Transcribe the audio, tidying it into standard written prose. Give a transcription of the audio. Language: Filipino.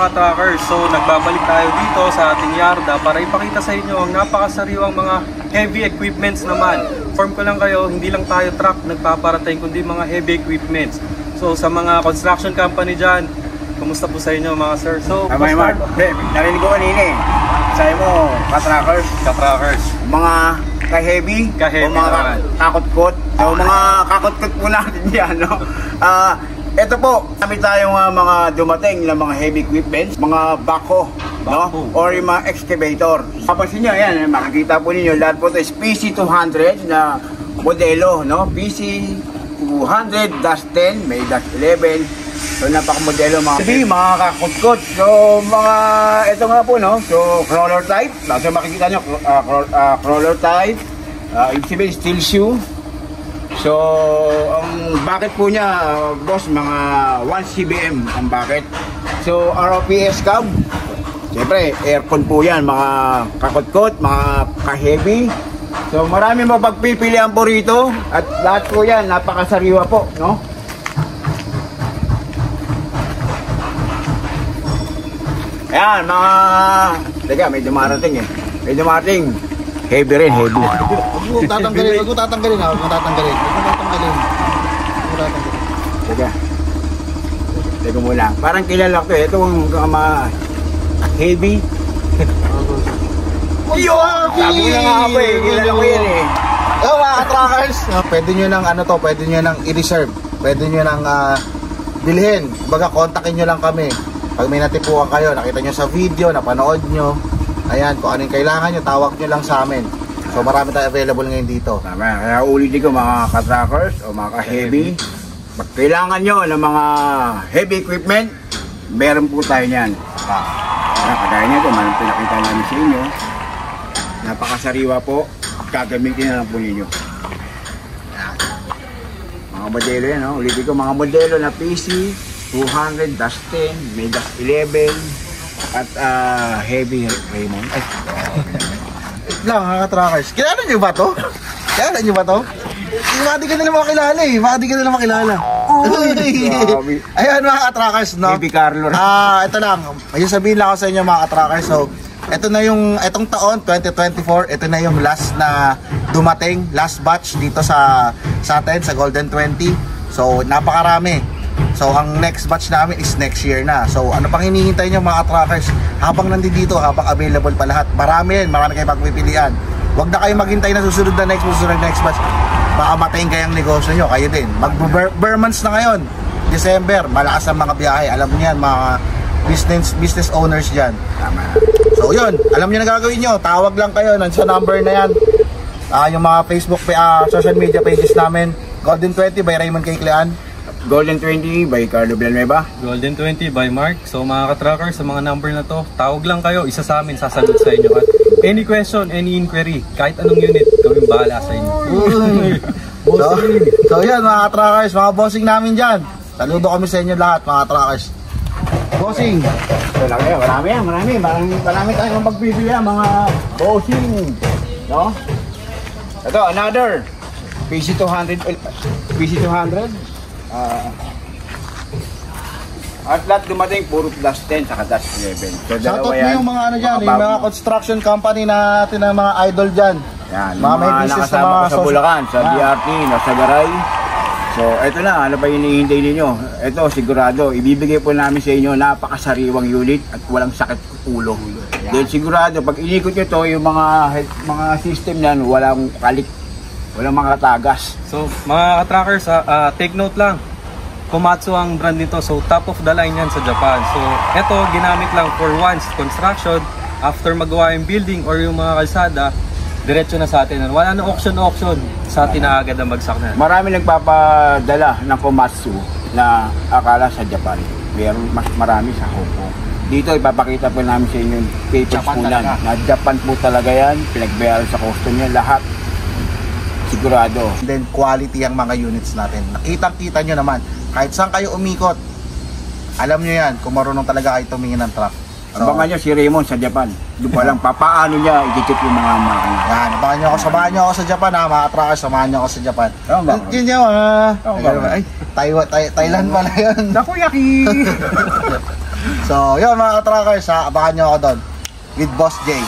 mga ka-trackers, so nagbabalik tayo dito sa ating yarda para ipakita sa inyo ang napakasariwang mga heavy equipments naman. Inform ko lang kayo, hindi lang tayo truck nagpaparating kundi mga heavy equipments. So sa mga construction company dyan, kumusta po sa inyo mga sir? So, narinig ko kanina eh. Sabi mo, ka-trackers. Mga ka-heavy o mga kakot-kot. So mga kakot-kot po natin yan, no? Ito po, kami tayong mga dumating na mga heavy equipment, mga backhoe, no? Or yung mga excavator. Papansin nyo, yan, makikita po ninyo, lahat po ito is PC200 na modelo, no? PC200-10, may -11. So napakamodelo mga kakot-kot. So mga, ito nga po, no? So crawler type, so makikita nyo, crawler type, ibig sabihin steel shoe. So, ang bucket po niya, boss, mga 1 cbm ang bucket. So, ROPS cab. Siyempre, aircon po yan, mga kakot-kot, mga ka-heavy. So, marami mapagpipilian po rito. At lahat po yan, napakasariwa po, no? Ayan, mga... Teka, may dumarating eh. May dumarating. Heavy rin, heavy. Huwag mo tatanggalin. Teka muna. Parang kilala ko eh. Ito ang heavy. Sabi ko na nga ako eh. Kilala ko yan eh. Mga ka-trackers, pwede nyo nang pwede nyo nang i-reserve. Pwede nyo nang bilhin. Baga, kontakin nyo lang kami. Pag may natipuan kayo, nakita nyo sa video, napanood nyo. Ayan, kung ano yung kailangan nyo, tawag nyo lang sa amin. So marami tayo available ngayon dito. Tama, kaya ulitin ko mga ka-trackers o mga ka-heavy. Pag kailangan nyo ng mga heavy equipment, meron po tayo niyan. Kagaya nyo ito, manang pinakita namin sa inyo. Napakasariwa po, gagamitin na lang po ninyo. Mga modelo yan, no? Ulitin ko, mga modelo na PC 200-10, may -11 at heavy Raymond. Ay, lang mga ka-trackers. Kilala nyo ba to? Hindi ka nila makilala eh. Ayan mga ka-trackers, no? Baby Carlo. Ito lang. May sabihin lang ako sa inyo mga ka-trackers. So, ito na yung, itong taon, 2024, ito na yung last na dumating, last batch dito sa atin, sa Golden 20. So, napakarami. So, ang next batch namin is next year na. So, ano pang hinihintay nyo mga trackers? Habang nandito, habang available pa lahat. Marami kayo pagpipilian. Huwag na kayo maghintay na susunod na next batch. Baka matayin kayang negosyo nyo. Kayo din. Mag-bare months na ngayon. December, malakas ang mga biyahe. Alam niyo yan, mga business owners dyan. Tama. So, yun. Alam niyo na gagawin nyo. Tawag lang kayo. Sa number na yan. Yung mga Facebook, social media pages namin. Golden 20 by Raymond K. Clean. Golden 20 by Carlo Villanueva. Golden 20 by Mark. So mga ka-trackers, sa mga number na to, tawag lang kayo, isa sa amin sasagot sa inyo. At any question, any inquiry, kahit anong unit, kami bahala sa inyo. So yan mga ka-trackers, mga bossing namin dyan. Saludo kami sa inyo lahat mga ka-trackers. Bossing. So lang kayo, marami tayong magbibili mga bossing. No? Ito, another PC200. At lahat dumating puro +10 saka +11. So shoutout mo yung mga ano dyan, yung mga construction company natin, ng mga idol dyan. Yan, mga nakasama ko sa Bulacan, sa BRT, sa Garay. So ito na, ano pa hinihintay ninyo? Ito sigurado, ibibigay po namin sa inyo napakasariwang unit at walang sakit ulo. Dahil sigurado, pag inikot nyo to, yung mga system yan, walang kalik. Walang mga tagas. So mga ka-trackers, take note lang, Komatsu ang brand nito, so top of the line yan sa Japan. So eto, ginamit lang for once construction, after magawa yung building or yung mga kalsada, diretso na sa atin. Wala na auction sa atin na agad ang bagsak na. Marami nagpapadala ng Komatsu na akala sa Japan. Mas marami sa Hong Kong. Dito ipapakita po namin sa inyo yung papers po yan. Na Japan po talaga yan, pinagbayaran sa custom niya, lahat. Sigurado. And then quality ang mga units natin. Nakitang-kita nyo naman. Kahit saan kayo umikot, alam nyo yan kung marunong talaga kayo tumingin ng truck. So, abangan nyo si Raymond sa Japan. Doon pa lang papaano niya i-check yung mga makina. Yan, abangan nyo ako. Samahan nyo ako sa Japan ha, mga truckers. Samahan nyo ako sa Japan. Tama ba? Yun nyo ha. Ay, Thailand pala yun. Takoyaki! So, yun mga ka-trackers ha, abangan nyo ako doon with Boss J.